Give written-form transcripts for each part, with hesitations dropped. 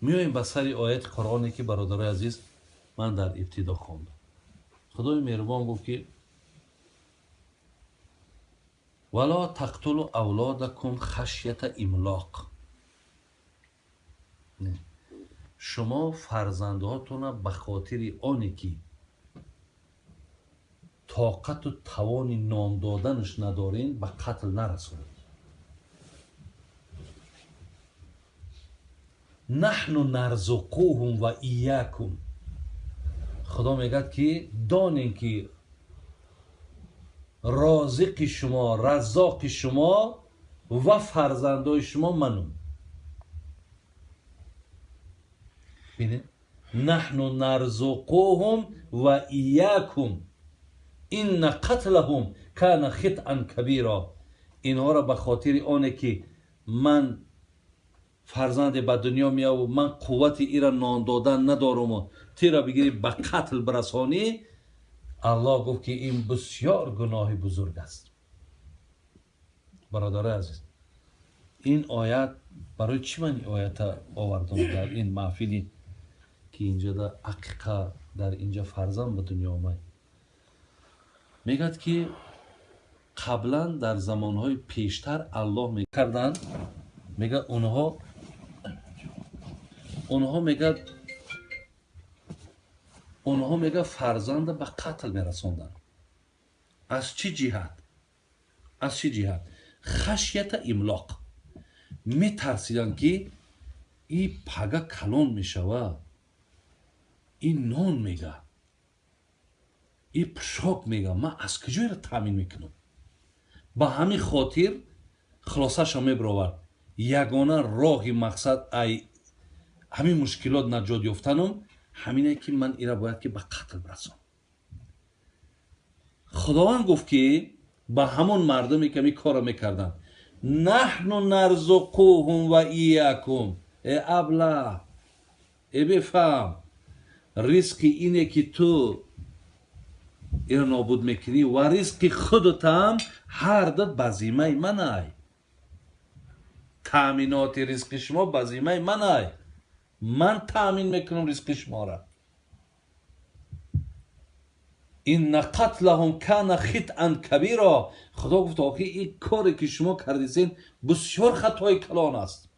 میایم به سری آیت قرآنی که برادر عزیز من در ابتدا خواندم. خدای مهربان گفت که ولا تقتلوا اولادکم خشیت املاق. شما فرزندهاتون را به خاطر آنی که طاقت و توان نان دادنش ندارین به قتل نرسونید. نحن نرزقوهم و ایاکم. خدا میگه که دانین که رازق شما، رزاق شما و فرزندای شما منم. ببینید نحن نرزقوهم و ایاکم این قتلهم کان خطئا کبیرا. اینها را به خاطر آنه که من فرزند به دنیا میام و من قوت ایرا نان دادن ندارم و تیرا بگیری به قتل برسانی، الله گفت که این بسیار گناه بزرگ است. برادر عزیز، این آیت برای چی من این آیت آوردم در این محفلی که اینجا در عقیقه در اینجا فرزند به دنیا آمد؟ میگد که قبلا در زمانهای پیشتر الله میکردن، میگه اونها میگه فرزند به قتل میرسوندن. از چی جهت؟ خشیت املاق. میترسیدن که این پگه کلان میشوه، این نان میگه، این پشاک میگه، من از کجای را تامین میکنم؟ با همین خاطر خلاصش هم میبرود یگانه راه مقصد ای همین مشکلات نجات یافتنم همینه که من ایرا باید که به قتل برسم. خداوند گفت که با همون مردمی که می کار میکردن نحن نرزقوهم و ایاکم. ای ابله، ای بفهم، رزق اینه که تو ایرا نابود میکنی و رزق خودت هم هر داد بزیمه منای. تامینات رزق شما بزیمه منای، من تامین میکنم رزق شما را. این قتلهم کان خطئا کبیرا. خدا گفت آخه این کاری که شما کردین بسیار خطای کلان است.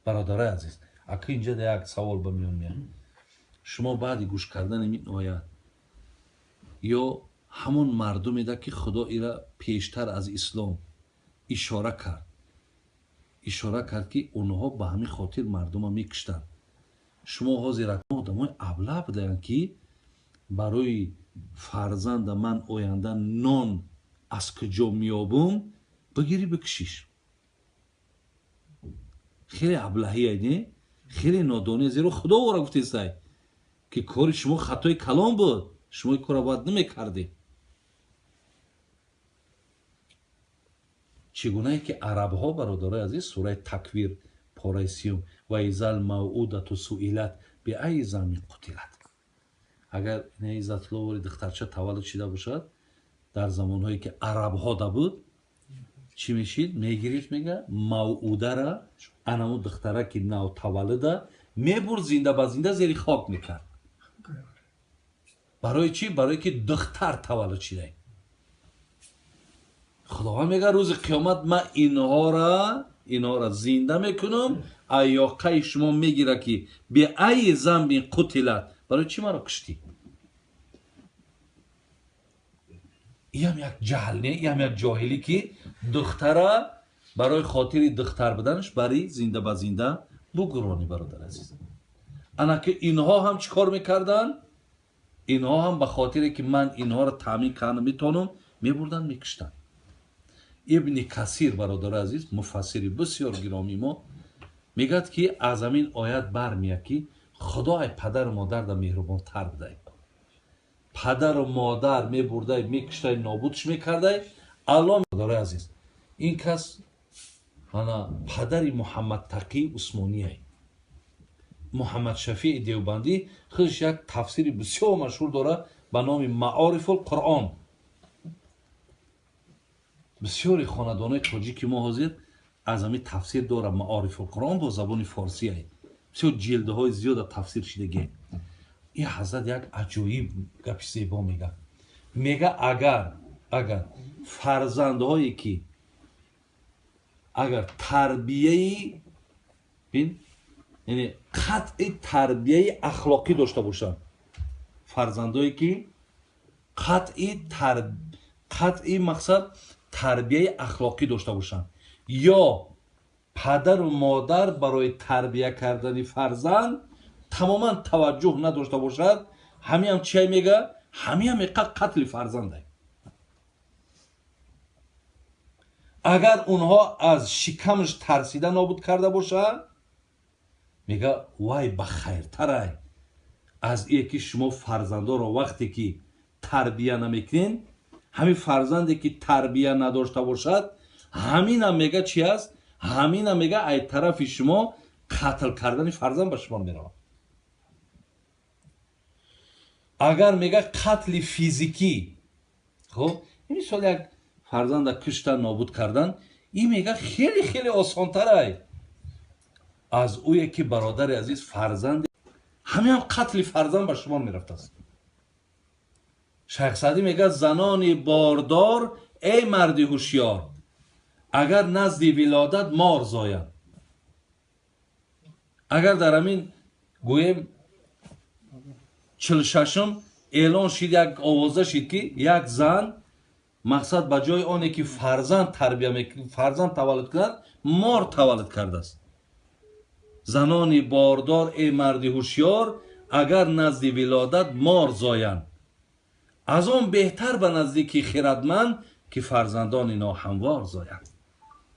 برادر عزیز، اگه اینجا در یک سوال به میون میاد، شما بعد گوش کردن این آیت یا همون مردمی ده که خدا ایرا پیشتر از اسلام اشاره کرد که اونها به همین خاطر مردم ها میکشتن، شما حاضر آدمای ابله بودن که برای فرزند من آینده نان از کجا میابم بگیری بکشیش؟ خیلی ابلهی نه، خیلی نادانی. زیرا خدا او را گفته است که کار شما خطای کلان بود، شما این کار باید نمیکردی. چگونه که عرب ها برادر عزیز سوره تکویر پاره 30 و اذا الموءودة سئلت بأی ذنب قتلت. اگر این عزت الله دخترچه تولد شده باشد در زمانهایی که عرب ها ده بود، چی میشید؟ میگیرید، میگه موعوده را، انمو دختره که نو تولده میبرد زنده به زنده زیر خاک میکرد. برای چی؟ برای که دختر تولد شده. خداوند میگه روز قیامت من اینها را زنده میکنم، ایاقه شما میگیره که به ای ذنب قتلت، برای چی مرا کشتی؟ این هم یک جهل نه، این هم یک جاهلی که دختره برای خاطر دختر بدنش برای زنده به زنده بگرانی. برادر عزیز، انا که اینها هم چیکار میکردن؟ اینها هم به خاطر که من اینها را تامین کنم میتونم میبردن میکشتن. ابن کثیر برادر عزیز مفسر بسیار گرامی ما میگد که از همین آیت برمیاد که خدای پدر و مادر در مهربان تر بده. پدر و مادر میبرده میکشته نابودش میکرده. الان برادر عزیز این کس پدر محمد تقی عثمانی، محمد شفیع دیوبندی، خودش یک تفسیر بسیار مشهور داره به نام معارف القرآن. بسیاری خاندانای تاجیک ما حاضر از همین تفسیر داره معارف القرآن با زبان فارسی های بسیار جلده های زیاد تفسیر شدگی. این حضرت یک عجایب گپی زیبا میگه. میگه اگر فرزندهایی که اگر تربیه بین یعنی قطع تربیه اخلاقی داشته باشن، فرزندهایی که قطعی مقصد تربیه اخلاقی داشته باشن یا پدر و مادر برای تربیه کردن فرزند تماما توجه نداشته باشد، همین هم چی میگه؟ همین هم قتل فرزنده. اگر اونها از شکمش ترسیده نابود کرده باشد، میگه وای بخیرتره از یکی شما فرزنده را وقتی که تربیه نمیکنین، همین فرزندی که تربیه نداشته باشد، همین هم میگه چی است؟ همین هم میگه ای طرف شما قتل کردن فرزند به شما میره. اگر میگه قتل فیزیکی، خب این مثال یک فرزند کشتن نابود کردن، این میگه خیلی خیلی آسان تره از اویی که برادر عزیز فرزند همین هم قتل فرزند به شما میرفت است. شیخ سعدی میگه زنان باردار ای مردی هوشیار، اگر نزد ولادت مار زاید. اگر در همین گویم 46م اعلان شد، یک آوازه شد که یک زن مقصد به جای آنه که فرزند تولد کرد، مار تولد کرده است. زنان باردار ای مردی هوشیار، اگر نزد ولادت مار زایند. از آن بهتر به نزدیکی خردمند که فرزندان ناهموار زایند.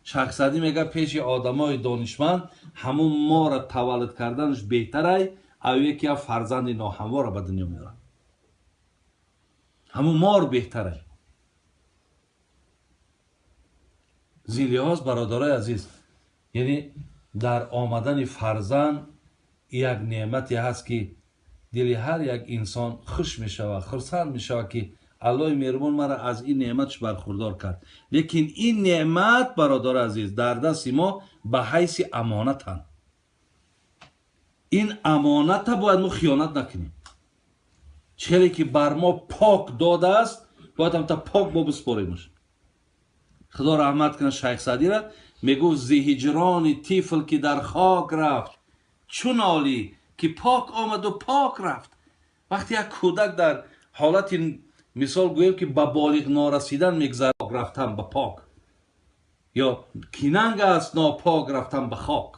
شیخ سعدی میگه پیش آدمای دانشمند همون مار تولد کردنش بهتره او یکی فرزند ناهموار به دنیا میاره. همون مار بهتره. زین لحاظ برادرای عزیز، یعنی در آمدن فرزند یک نعمتی هست که دل هر یک انسان خوش می شود، خرسند می شود که الله مهربان مرا از این نعمتش برخوردار کرد. لیکن این نعمت برادر عزیز در دست ما به حیث امانت هست. این امانت باید ما خیانت نکنیم. چیزی که بر ما پاک داده است باید هم تا پاک با بسپاریمش. خدا رحمت کنه شیخ سعدی را میگو زی هجران طفل که در خاک رفت، چون عالی که پاک آمد و پاک رفت. وقتی یک کودک در حالت مثال گویم که به بالغ نارسیدن میگذره، رفتن به پاک، یا کیننگ است ناپاک رفتن به خاک.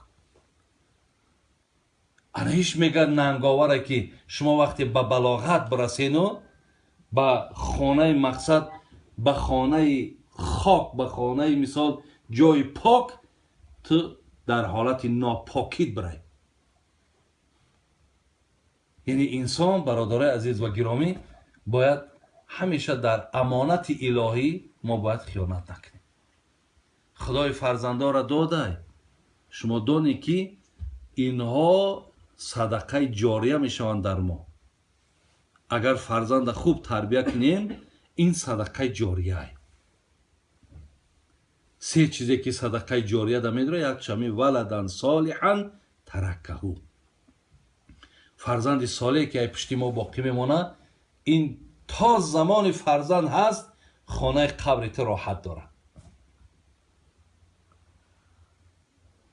انهیش میگه ننگاوره که شما وقتی به بلاغت برسین و به خانه مقصد، به خانه خاک، به خانه مثال جای پاک، تو در حالت ناپاکیت برای. یعنی انسان برادرای عزیز و گرامی باید همیشه در امانت الهی ما باید خیانت نکنیم. خدای فرزنده را داده، شما دانی که اینها صدقه جاریه میشوند در ما. اگر فرزند خوب تربیت کنیم این صدقه جاریه. سه چیزی که صدقه جاریه ده میداره، یک چمی ولدن صالحا ترکهو، فرزند صالح که پشت ما باقی میمونه، این تا زمان فرزند هست خانه قبرت راحت داره.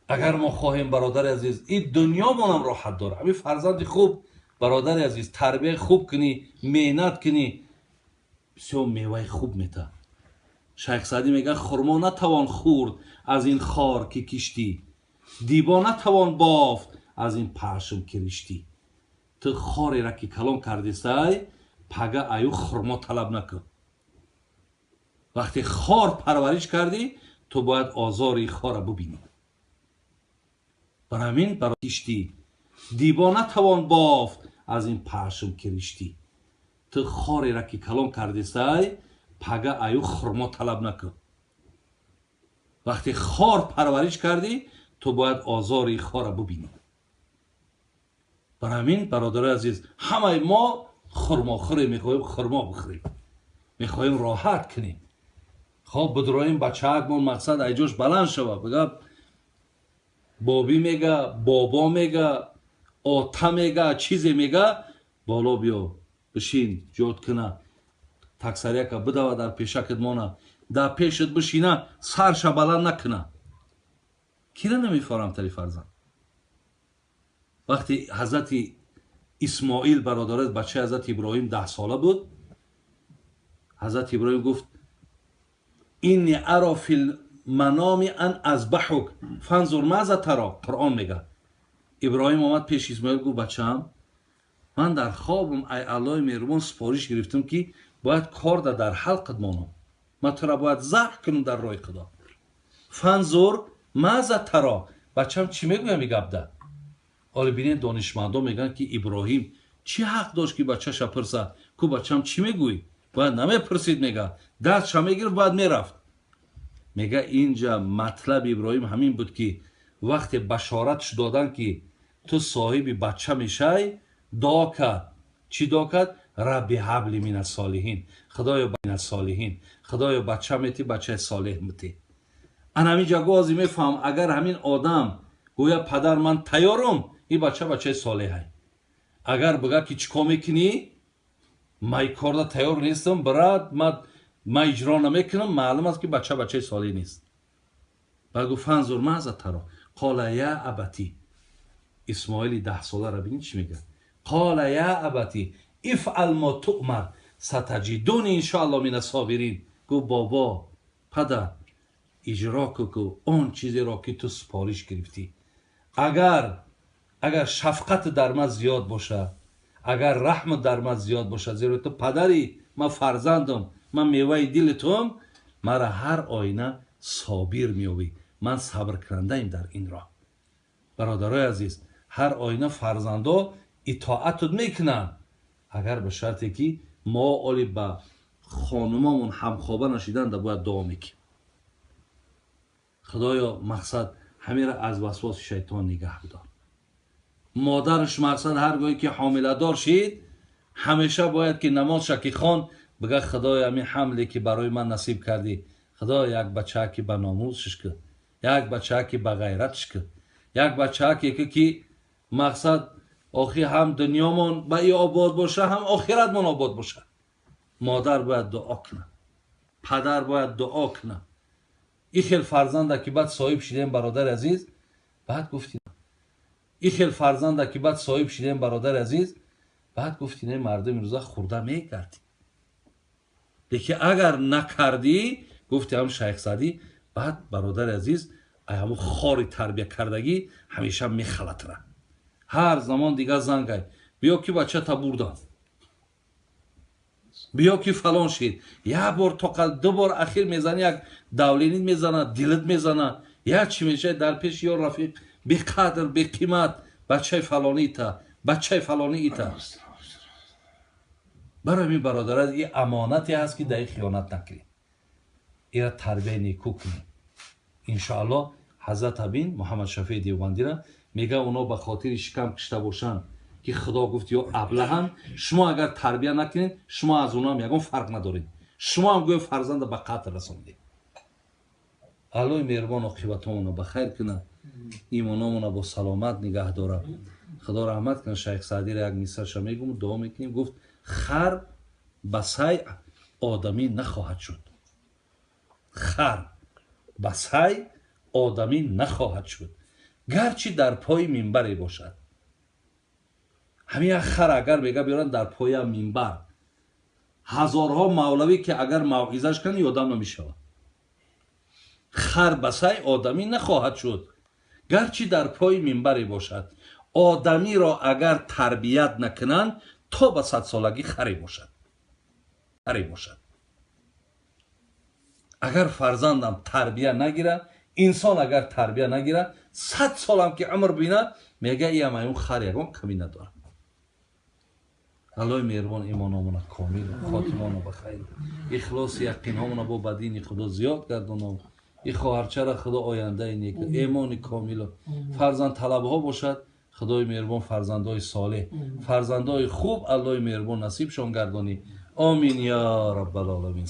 اگر ما خواهیم برادر عزیز این دنیا مونم راحت داره، همین فرزند خوب برادر عزیز تربیت خوب کنی، محنت کنی، بسیار میوه خوب میده. شیخ سعدی میگه خرما نتوان خورد از این خار که کشتی، دیبا نتوان بافت از این پرشم که ریشتی. تو خاری را که کلان کردی سای پگه ایو خرما طلب نکن. وقتی خار پرورش کردی تو باید آزاری خار را ببینی. برای همین برای کشتی دیبا نتوان بافت از این پرشم که ریشتی. تو خاری را که کلان کردی سای پگه ایو خرما طلب نکن. وقتی خار پرورش کردی تو باید آزاری خار را ببینی. برای همین برادر عزیز همه ما خرما خوری میخوایم، خرما بخوریم، میخوایم راحت کنیم. خب بدرویم بچه‌ک من مقصد ایجوش بلند شوه بگه بابی میگه بابا میگه آتا میگه چیزی میگه بالا بیا بشین جات کنه تکسریه که بدوه در پیشکت مانه در پیشت بشینه سرش بلند نکنه کیره نمیفارم تری فرزند وقتی حضرت اسماعیل برادرت بچه حضرت ابراهیم 10 ساله بود حضرت ابراهیم گفت اینی ارا فی المنام ان اذبحک فانظر ماذا ترى قرآن میگه ابراهیم آمد پیش اسماعیل گفت بچه‌ام من در خوابم ای الله مهربان سپارش گرفتم که باید کار در حلقت مانم من تو را باید ذبح کنم در راه خدا فانظر ماذا ترى بچه‌م چی میگویم میگبده حالا ببینید دانشمندا میگن که ابراهیم چی حق داشت که بچه‌ش پرسه کو بچه‌م چی میگویی باید نمیپرسید میگه دستش میگیره باید میرفت میگه اینجا مطلب ابراهیم همین بود که وقتی بشارتش دادن که تو صاحب بچه میشی دعا کرد چی دعا کرد ربی هب لی من الصالحین خدایا من الصالحین خدایا بچه میتی بچه صالح میتی انا همینجا گازی میفهم اگر همین آدم گویا پدر من تیارم این بچه صالحه اگر بگه که چیکار میکنی من کار تیار نیستم برات من اجرا نمیکنم معلوم است که بچه صالح نیست بگو فانظر ماذا ترى قال یا ابتی اسماعیل 10 ساله را ببین چی میگه قال یا ابتی افعل ما تؤمر ستجدونی ان شاء الله من الصابرین گو بابا پدر اجرا کو اون چیزی را که تو سپارش گرفتی اگر شفقت در من زیاد باشه اگر رحمت در من زیاد باشه زیرا تو پدری من فرزندم من میوه دل توم مرا هر آینه صابر میوی من صبر کننده ایم در این راه برادرای عزیز هر آینه فرزندا اطاعت میکنن اگر به شرطی که ما اولی با خانمامون همخوابه نشیدن در باید دعا میکنیم خدایا مقصد همین را از وسواس شیطان نگه بدار مادرش مقصد هرگاهی که حامله دار شید همیشه باید که نماز شکی خان بگه خدایا همین حملی که برای من نصیب کردی خدایا یک بچه که به ناموسش که یک بچه که به غیرتش که یک بچه که مقصد آخی هم دنیامون به ای آباد باشه هم آخرتمون آباد باشه مادر باید دعا کنه پدر باید دعا کنه این خیل فرزنده که بعد صاحب شدیم برادر عزیز بعد گفتیم این خیل فرزنده که بعد صاحب شدیم برادر عزیز بعد گفتیم مردم روزا خورده میکردی لیکن اگر نکردی گفتی هم شیخ سعدی بعد برادر عزیز همون خاری تربیه کردگی همیشه میخلط را هر زمان دیگه زنگای بیا که بچه تا بردن بیا که فلان شید یک بار تا 2 بار اخیر میزنی یک دولینید میزنه دلت میزنه یا چی میشه در پیش یا رفیق بی قدر بی قیمت بچه فلانی ایتا بچه فلانی ایتا برای می برادرت این امانتی هست که در این خیانت نکنی این را تربیه نیکو کنی انشاءالله حضرت ابین محمد شفیع دیوبندی را میگه اونا به خاطر شکم کشته باشن که خدا گفت یا ابلهن شما اگر تربیه نکنید شما از اونا هم یگان فرق ندارید شما هم گویا فرزند به قتل رساندید الله مهربان عاقبتمون به خیر کنه ایمانمون با سلامت نگه داره خدا رحمت کنه شیخ سعدی را یک مثالش میگم دعا میکنیم گفت خر به سعی آدمی نخواهد شد خر به سعی آدمی نخواهد شد گرچه در پای منبری باشد همین خر اگر بگه بیارن در پای منبر هزارها مولوی که اگر موعظه‌اش کنه یادم نمیشه خر به سعی آدمی نخواهد شد گرچه در پای منبری باشد آدمی را اگر تربیت نکنند تا به 100 سالگی خری باشد اگر فرزندم تربیه نگیره انسان اگر تربیه نگیره 100 سالم که عمر بینه میگه ای اون خر یگان کمی نداره الله مهربان ایمانمون کامل خاتممون بخیر اخلاص یقینمون با بدین خدا زیاد گردونه این خواهرچه را خدا آینده نیک ایمان کامل فرزند طلب ها باشد خدای مهربان فرزندای صالح فرزندای خوب الله مهربان نصیبشون گردانی آمین یا رب العالمین.